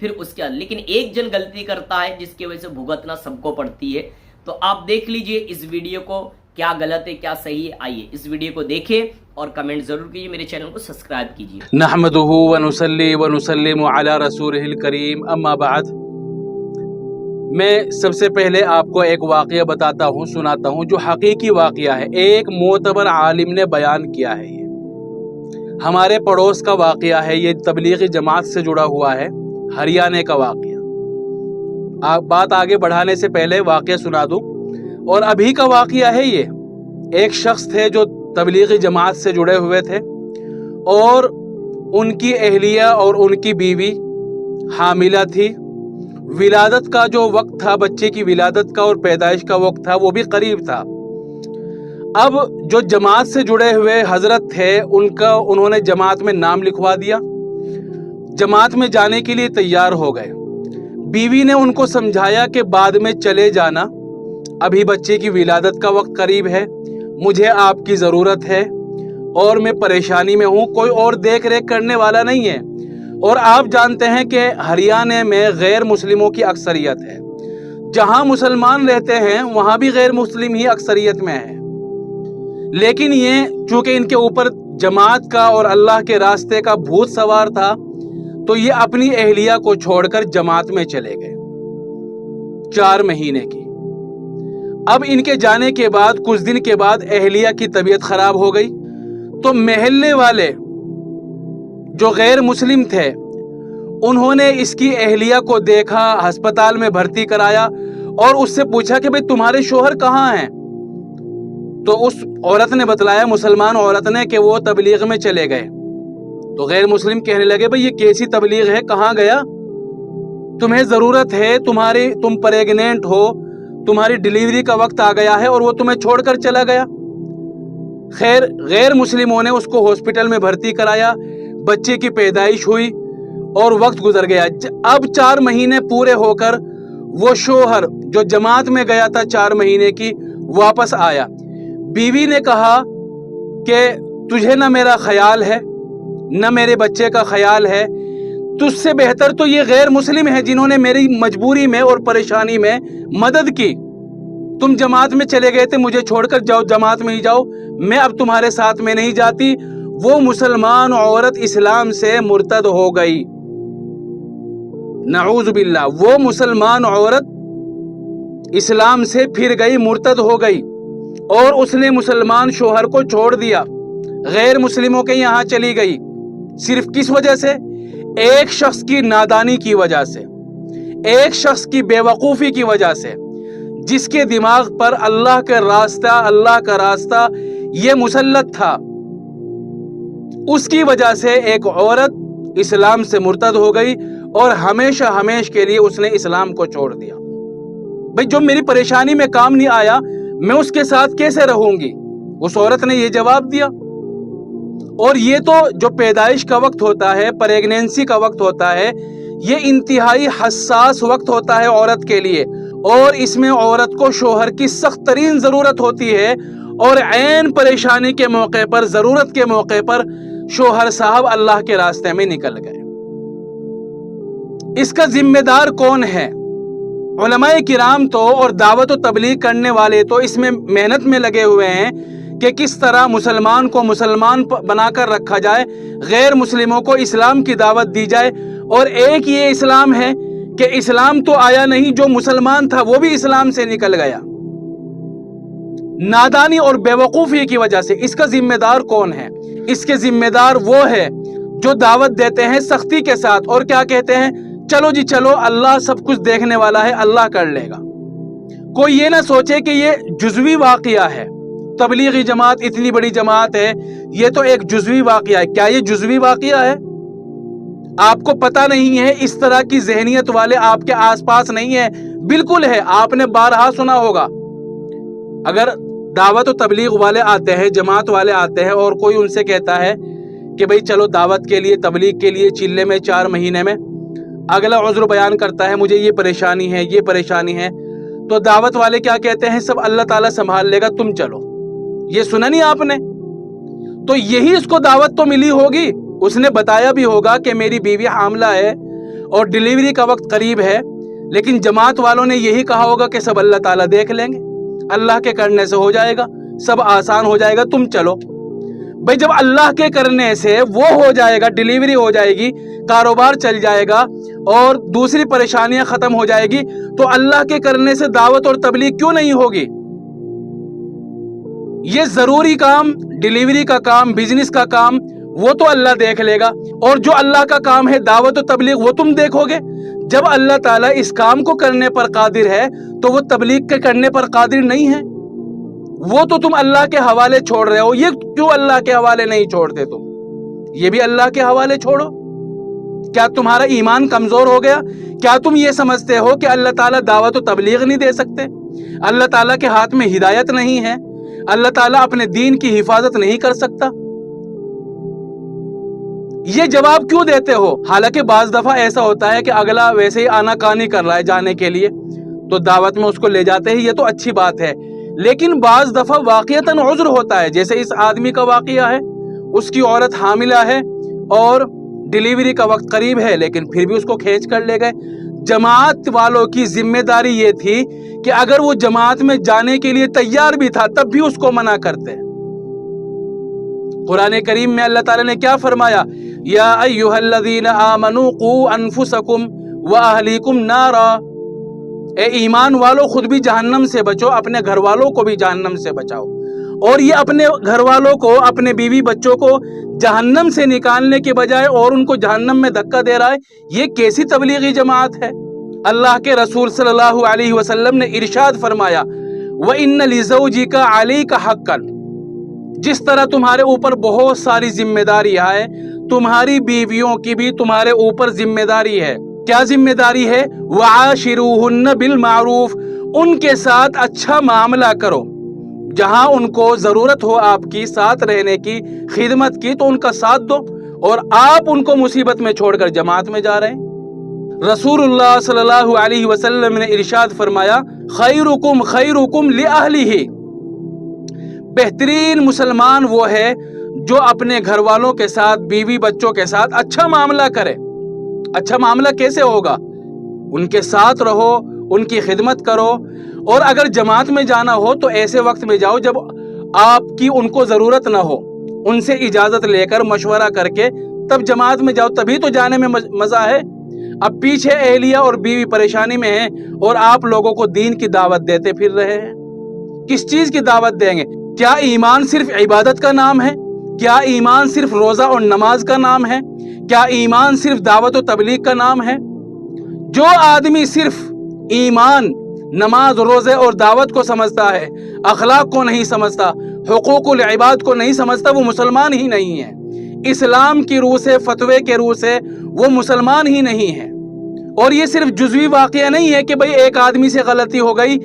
پھر اس کے لیکن ایک جن غلطی کرتا ہے جس کی وجہ سے بھگتنا سب کو پڑتی ہے. تو آپ دیکھ لیجئے اس ویڈیو کو کیا غلط ہے کیا صحیح ہے. آئیے اس ویڈیو کو دیکھیں اور کمنٹ ضرور کیجئے, میرے چینل کو سبسکرائب کیجئے. نحمدہ ونصلی ونسلم علی رسولہ الکریم, اما بعد. میں سب سے پہلے آپ کو ایک واقعہ بتاتا ہوں, سناتا ہوں, جو حقیقی واقعہ ہے. ایک معتبر عالم نے بیان کیا ہے. یہ ہمارے پڑوس کا واقعہ ہے. یہ تبلیغی جماعت سے جڑا ہوا ہے, ہریانہ کا واقعہ. بات آگے بڑھانے سے پہلے واقعہ سنا دوں. اور ابھی کا واقعہ ہے. یہ ایک شخص تھے جو تبلیغی جماعت سے جڑے ہوئے تھے, اور ان کی اہلیہ اور ان کی بیوی حاملہ تھی. ولادت کا جو وقت تھا, بچے کی ولادت کا اور پیدائش کا وقت تھا, وہ بھی قریب تھا. اب جو جماعت سے جڑے ہوئے حضرت تھے, انہوں نے جماعت میں نام لکھوا دیا, جماعت میں جانے کے لیے تیار ہو گئے. بیوی نے ان کو سمجھایا کہ بعد میں چلے جانا, ابھی بچے کی ولادت کا وقت قریب ہے, مجھے آپ کی ضرورت ہے اور میں پریشانی میں ہوں, کوئی اور دیکھ ریکھ کرنے والا نہیں ہے. اور آپ جانتے ہیں کہ ہریانہ میں غیر مسلموں کی اکثریت ہے. جہاں مسلمان رہتے ہیں وہاں بھی غیر مسلم ہی اکثریت میں ہے. لیکن یہ چونکہ ان کے اوپر جماعت کا اور اللہ کے راستے کا بھوت سوار تھا, تو یہ اپنی اہلیہ کو چھوڑ کر جماعت میں چلے گئے 4 مہینے کی. اب ان کے جانے کے بعد کچھ دن کے بعد اہلیہ کی طبیعت خراب ہو گئی. تو محلے والے جو غیر مسلم تھے, انہوں نے اس کی اہلیہ کو دیکھا, ہسپتال میں بھرتی کرایا اور اس سے پوچھا کہ بھئی تمہارے شوہر کہاں ہیں؟ تو اس عورت نے بتلایا, مسلمان عورت نے, کہ وہ تبلیغ میں چلے گئے. تو غیر مسلم کہنے لگے بھئی یہ کیسی تبلیغ ہے, کہاں گیا؟ تمہیں ضرورت ہے, تم پریگنینٹ ہو, تمہاری ڈیلیوری کا وقت آ گیا ہے اور وہ تمہیں چھوڑ کر چلا گیا. خیر غیر مسلموں نے اس کو ہاسپٹل میں بھرتی کرایا, بچے کی پیدائش ہوئی اور وقت گزر گیا. اب 4 مہینے پورے ہو کر وہ شوہر جو جماعت میں گیا تھا 4 مہینے کی واپس آیا. بیوی نے کہا کہ تجھے نہ میرا خیال ہے نہ میرے بچے کا خیال ہے, تجھ سے بہتر تو یہ غیر مسلم ہیں جنہوں نے میری مجبوری میں اور پریشانی میں مدد کی. تم جماعت میں چلے گئے تھے, مجھے چھوڑ کر جاؤ, جماعت میں ہی جاؤ, میں اب تمہارے ساتھ میں نہیں جاتی. وہ مسلمان عورت اسلام سے مرتد ہو گئی, نعوذ باللہ. وہ مسلمان عورت اسلام سے پھر گئی, مرتد ہو گئی, اور اس نے مسلمان شوہر کو چھوڑ دیا, غیر مسلموں کے یہاں چلی گئی. صرف کس وجہ سے؟ ایک شخص کی نادانی کی وجہ سے, ایک شخص کی بے وقوفی کی وجہ سے, جس کے دماغ پر اللہ کا راستہ یہ مسلط تھا. اس کی وجہ سے ایک عورت اسلام سے مرتد ہو گئی اور ہمیشہ کے لیے اس نے اسلام کو چھوڑ دیا. بھئی جو میری پریشانی میں کام نہیں آیا, میں اس کے ساتھ کیسے رہوں گی؟ اس عورت نے یہ جواب دیا. اور یہ تو جو پیدائش کا وقت ہوتا ہے, پریگنینسی کا وقت ہوتا ہے, یہ انتہائی حساس وقت ہوتا ہے عورت کے لیے, اور اس میں عورت کو شوہر کی سخت ترین ضرورت ہوتی ہے. اور عین پریشانی کے موقع پر, ضرورت کے موقع پر شوہر صاحب اللہ کے راستے میں نکل گئے. اس کا ذمہ دار کون ہے؟ علماء کرام تو اور دعوت و تبلیغ کرنے والے تو اس میں محنت میں لگے ہوئے ہیں کہ کس طرح مسلمان کو مسلمان بنا کر رکھا جائے, غیر مسلموں کو اسلام کی دعوت دی جائے. اور ایک یہ اسلام ہے کہ اسلام تو آیا نہیں, جو مسلمان تھا وہ بھی اسلام سے نکل گیا نادانی اور بے وقوفی کی وجہ سے. اس کا ذمہ دار کون ہے؟ اس کے ذمہ دار وہ ہے جو دعوت دیتے ہیں سختی کے ساتھ, اور کیا کہتے ہیں, چلو جی چلو, اللہ سب کچھ دیکھنے والا ہے, اللہ کر لے گا. کوئی یہ نہ سوچے کہ یہ جزوی واقعہ ہے, تبلیغی جماعت اتنی بڑی جماعت ہے, یہ تو ایک جزوی واقعہ ہے. کیا یہ جزوی واقعہ ہے؟ آپ کو پتہ نہیں ہے, اس طرح کی ذہنیت والے آپ کے آس پاس نہیں ہے. بالکل ہے, آپ نے بارہا سنا ہوگا. اگر دعوت و تبلیغ والے آتے ہیں, جماعت والے آتے ہیں, اور کوئی ان سے کہتا ہے کہ بھئی چلو دعوت کے لیے, تبلیغ کے لیے چلے میں 4 مہینے میں, اگلا عذر بیان کرتا ہے مجھے یہ پریشانی ہے, یہ پریشانی ہے, تو دعوت والے کیا کہتے ہیں, سب اللہ تعالیٰ سنبھال لے گا, تم چلو. یہ سنا نہیں آپ نے؟ تو یہی اس کو دعوت تو ملی ہوگی, اس نے بتایا بھی ہوگا کہ میری بیوی حاملہ ہے اور ڈیلیوری کا وقت قریب ہے، لیکن جماعت والوں نے یہی کہا ہوگا کہ سب اللہ تعالیٰ دیکھ لیں گے، اللہ کے کرنے سے ہو جائے گا، سب آسان ہو جائے گا، تم چلو۔ بھئی جب اللہ کے کرنے سے وہ ہو جائے گا، ڈیلیوری ہو جائے گی، کاروبار چل جائے گا اور دوسری پریشانیاں ختم ہو جائے گی، تو اللہ کے کرنے سے دعوت اور تبلیغ کیوں نہیں ہوگی؟ یہ ضروری کام، ڈیلیوری کا کام، بزنس کا کام، وہ تو اللہ دیکھ لے گا، اور جو اللہ کا کام ہے دعوت و تبلیغ وہ تم دیکھو گے۔ جب اللہ تعالیٰ اس کام کو کرنے پر قادر ہے تو وہ تبلیغ کے کرنے پر قادر نہیں ہے؟ وہ تو تم اللہ کے حوالے چھوڑ رہے ہو، یہ کیوں اللہ کے حوالے نہیں چھوڑتے تم؟ یہ بھی اللہ کے حوالے چھوڑو۔ کیا تمہارا ایمان کمزور ہو گیا؟ کیا تم یہ سمجھتے ہو کہ اللہ تعالیٰ دعوت و تبلیغ نہیں دے سکتے؟ اللہ تعالیٰ کے ہاتھ میں ہدایت نہیں ہے؟ اللہ تعالیٰ اپنے دین کی حفاظت نہیں کر سکتا؟ یہ جواب کیوں دیتے ہو؟ حالانکہ بعض دفعہ ایسا ہوتا ہے کہ اگلا ویسے ہی آنا کانی کر رہا ہے جانے کے لیے، تو دعوت میں اس کو لے جاتے ہیں، یہ تو اچھی بات ہے، لیکن بعض دفعہ واقعتاً عذر ہوتا ہے، جیسے اس آدمی کا واقعہ ہے، اس کی عورت حاملہ ہے اور ڈیلیوری کا وقت قریب ہے، لیکن پھر بھی اس کو کھینچ کر لے گئے۔ جماعت والوں کی ذمہ داری یہ تھی کہ اگر وہ جماعت میں جانے کے لیے تیار بھی تھا تب بھی اس کو منع کرتے۔ قرآن کریم میں اللہ تعالیٰ نے کیا فرمایا؟ یا ایھا الذین آمنوا قوا انفسکم واہلیکم نارا، اے ایمان والو خود بھی جہنم سے بچو، اپنے گھر والوں کو بھی جہنم سے بچاؤ۔ اور یہ اپنے گھر والوں کو، اپنے بیوی بچوں کو جہنم سے نکالنے کے بجائے اور ان کو جہنم میں دھکا دے رہا ہے، یہ کیسی تبلیغی جماعت ہے؟ اللہ کے رسول صلی اللہ علیہ وسلم نے ارشاد فرمایا وَإِنَّ لِزَوْجِكَ عَلَيْكَ حَقًّا، جس طرح تمہارے اوپر بہت ساری ذمہ داریاں ہیں، تمہاری بیویوں کی بھی تمہارے اوپر ذمہ داری ہے۔ کیا ذمہ داری ہے؟ وَعَاشِرُوهُنَّ بِالْمَعْرُوفِ، ان کے ساتھ اچھا معاملہ کرو، جہاں ان کو ضرورت ہو آپ کی ساتھ رہنے کی، خدمت کی، تو ان کا ساتھ دو، اور آپ ان کو مصیبت میں چھوڑ کر جماعت میں جا رہے ہیں۔ رسول اللہ صلی اللہ علیہ وسلم نے ارشاد فرمایا خیرکم خیرکم لأہلہ، بہترین مسلمان وہ ہے جو اپنے گھر والوں کے ساتھ، بیوی بچوں کے ساتھ اچھا معاملہ کرے۔ اچھا معاملہ کیسے ہوگا؟ ان کے ساتھ رہو، ان کی خدمت کرو، اور اگر جماعت میں جانا ہو تو ایسے وقت میں جاؤ جب آپ کی ان کو ضرورت نہ ہو، ان سے اجازت لے کر مشورہ کر کے تب جماعت میں جاؤ، تبھی تو جانے میں مزہ ہے۔ اب پیچھے اہلیہ اور بیوی پریشانی میں ہیں اور آپ لوگوں کو دین کی دعوت دیتے پھر رہے ہیں۔ کس چیز کی دعوت دیں گے؟ کیا ایمان صرف عبادت کا نام ہے؟ کیا ایمان صرف روزہ اور نماز کا نام ہے؟ کیا ایمان صرف دعوت و تبلیغ کا نام ہے؟ جو آدمی صرف ایمان، نماز، روزے اور دعوت کو سمجھتا ہے، اخلاق کو نہیں سمجھتا، حقوق العباد کو نہیں سمجھتا، وہ مسلمان ہی نہیں ہے۔ اسلام کی روح سے، فتوے کے روح سے وہ مسلمان ہی نہیں ہے۔ اور یہ صرف جزوی واقعہ نہیں ہے کہ بھئی ایک آدمی سے غلطی ہو گئی،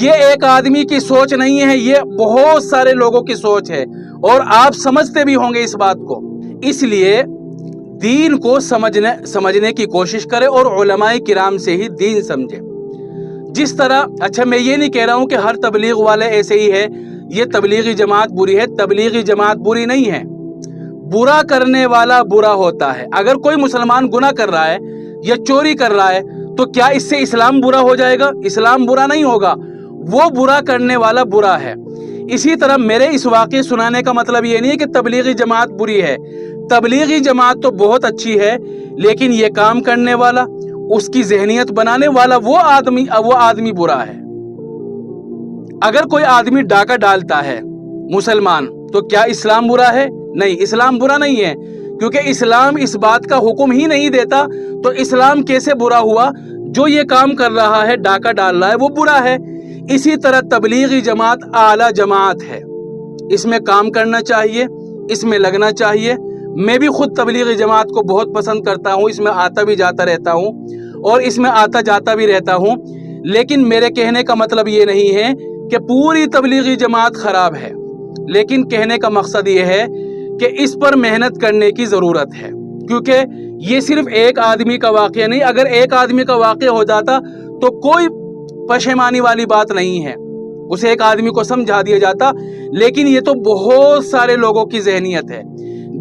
یہ ایک آدمی کی سوچ نہیں ہے، یہ بہت سارے لوگوں کی سوچ ہے، اور آپ سمجھتے بھی ہوں گے اس بات کو۔ اس لیے دین کو سمجھنے کی کوشش کرے اور علماء کرام سے ہی دین سمجھے۔ جس طرح، اچھا میں یہ نہیں کہہ رہا ہوں کہ ہر تبلیغ والے ایسے ہی ہے، یہ تبلیغی جماعت بری ہے، تبلیغی جماعت بری نہیں ہے، برا کرنے والا برا ہوتا ہے۔ اگر کوئی مسلمان گناہ کر رہا ہے یا چوری کر رہا ہے تو کیا اس سے اسلام برا ہو جائے گا؟ اسلام برا نہیں ہوگا، وہ برا کرنے والا برا ہے۔ اسی طرح میرے اس واقعے سنانے کا مطلب یہ نہیں ہے کہ تبلیغی جماعت بری ہے، تبلیغی جماعت تو بہت اچھی ہے، لیکن یہ کام کرنے والا، اس کی ذہنیت بنانے والا وہ آدمی برا ہے۔ اگر کوئی آدمی ڈاکہ ڈالتا ہے مسلمان، تو کیا اسلام برا ہے؟ نہیں، اسلام برا نہیں ہے، کیونکہ اسلام اس بات کا حکم ہی نہیں دیتا، تو اسلام کیسے برا ہوا؟ جو یہ کام کر رہا ہے، ڈاکہ ڈال رہا ہے، وہ برا ہے۔ اسی طرح تبلیغی جماعت اعلیٰ جماعت ہے، اس میں کام کرنا چاہیے، اس میں لگنا چاہیے۔ میں بھی خود تبلیغی جماعت کو بہت پسند کرتا ہوں، اس میں آتا بھی جاتا رہتا ہوں اور اس میں آتا جاتا بھی رہتا ہوں، لیکن میرے کہنے کا مطلب یہ نہیں ہے کہ پوری تبلیغی جماعت خراب ہے، لیکن کہنے کا مقصد یہ ہے کہ اس پر محنت کرنے کی ضرورت ہے، کیونکہ یہ صرف ایک آدمی کا واقعہ نہیں۔ اگر ایک آدمی کا واقعہ ہو جاتا تو کوئی پشیمانی والی بات نہیں ہے، اسے ایک آدمی کو سمجھا دیا جاتا، لیکن یہ تو بہت سارے لوگوں کی ذہنیت ہے۔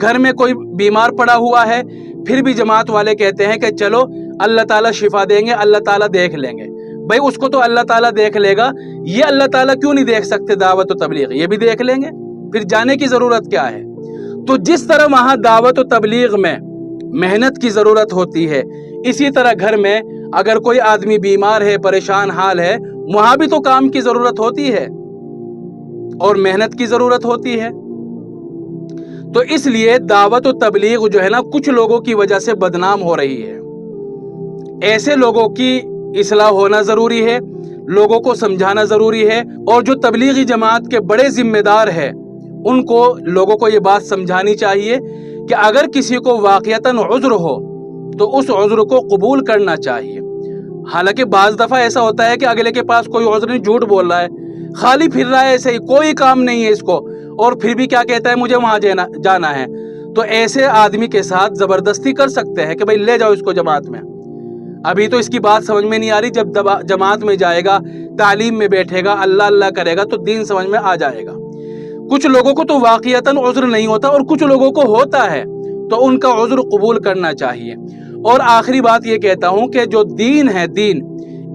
گھر میں کوئی بیمار پڑا ہوا ہے، پھر بھی جماعت والے کہتے ہیں کہ چلو اللہ تعالیٰ شفا دیں گے, اللہ تعالیٰ دیکھ لیں گے. بھائی اس کو تو اللہ تعالیٰ دیکھ لے گا, یہ اللہ تعالیٰ کیوں نہیں دیکھ سکتے دعوت و تبلیغ؟ یہ بھی دیکھ لیں گے, پھر جانے کی ضرورت کیا ہے؟ تو جس طرح وہاں دعوت و تبلیغ میں محنت کی ضرورت ہوتی ہے, اسی طرح گھر میں اگر کوئی آدمی بیمار ہے, پریشان حال ہے, وہاں بھی تو کام کی ضرورت ہوتی ہے اور محنت کی ضرورت ہوتی ہے. تو اس لیے دعوت و تبلیغ جو ہے نا کچھ لوگوں کی وجہ سے بدنام ہو رہی ہے. ایسے لوگوں کی اصلاح ہونا ضروری ہے, لوگوں کو سمجھانا ضروری ہے, اور جو تبلیغی جماعت کے بڑے ذمہ دار ہیں ان کو لوگوں کو یہ بات سمجھانی چاہیے کہ اگر کسی کو واقعتاً عذر ہو تو اس عذر کو قبول کرنا چاہیے. حالانکہ بعض دفعہ ایسا ہوتا ہے کہ اگلے کے پاس کوئی عذر نہیں, جھوٹ بول رہا ہے, خالی پھر رہا ہے, ایسے ہی کوئی کام نہیں ہے اس کو, اور پھر بھی کیا کہتا ہے مجھے وہاں جانا ہے. تو ایسے آدمی کے ساتھ زبردستی کر سکتے ہیں کہ بھائی لے جاؤ اس کو جماعت میں. ابھی تو اس کی بات سمجھ میں نہیں آ رہی, جب جماعت میں جائے گا, تعلیم میں بیٹھے گا, اللہ اللہ کرے گا تو دین سمجھ میں آ جائے گا. کچھ لوگوں کو تو واقعتاً عذر نہیں ہوتا اور کچھ لوگوں کو ہوتا ہے, تو ان کا عذر قبول کرنا چاہیے. اور آخری بات یہ کہتا ہوں کہ جو دین ہے, دین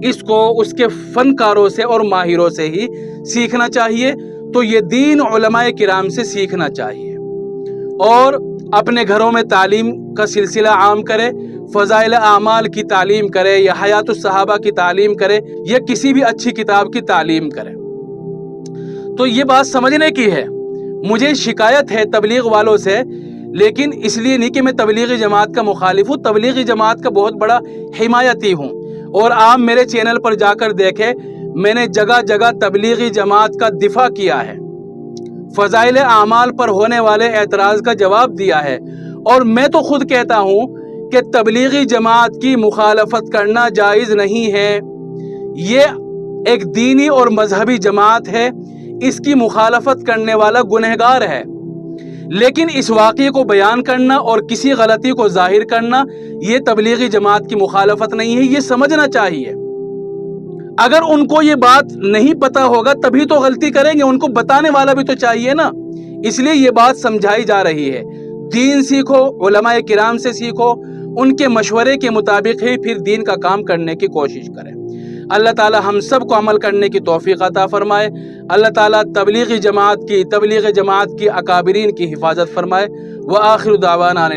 اس کو اس کے فنکاروں سے اور ماہروں سے ہی سیکھنا چاہیے. تو یہ دین علماء کرام سے سیکھنا چاہیے اور اپنے گھروں میں تعلیم کا سلسلہ عام کرے, فضائل اعمال کی تعلیم کرے یا حیات الصحابہ کی تعلیم کرے یا کسی بھی اچھی کتاب کی تعلیم کرے. تو یہ بات سمجھنے کی ہے. مجھے شکایت ہے تبلیغ والوں سے, لیکن اس لیے نہیں کہ میں تبلیغی جماعت کا مخالف ہوں, تبلیغی جماعت کا بہت بڑا حمایتی ہوں. اور آپ میرے چینل پر جا کر دیکھیں, میں نے جگہ جگہ تبلیغی جماعت کا دفاع کیا ہے, فضائل اعمال پر ہونے والے اعتراض کا جواب دیا ہے. اور میں تو خود کہتا ہوں کہ تبلیغی جماعت کی مخالفت کرنا جائز نہیں ہے. یہ ایک دینی اور مذہبی جماعت ہے, اس کی مخالفت کرنے والا گنہگار ہے. لیکن اس واقعے کو بیان کرنا اور کسی غلطی کو ظاہر کرنا یہ تبلیغی جماعت کی مخالفت نہیں ہے, یہ سمجھنا چاہیے. اگر ان کو یہ بات نہیں پتا ہوگا تبھی تو غلطی کریں گے, ان کو بتانے والا بھی تو چاہیے نا. اس لیے یہ بات سمجھائی جا رہی ہے. دین سیکھو, علماء کرام سے سیکھو, ان کے مشورے کے مطابق ہی پھر دین کا کام کرنے کی کوشش کریں. اللہ تعالی ہم سب کو عمل کرنے کی توفیق عطا فرمائے. اللہ تعالی تبلیغی جماعت کی اکابرین کی حفاظت فرمائے. وآخر دعوانا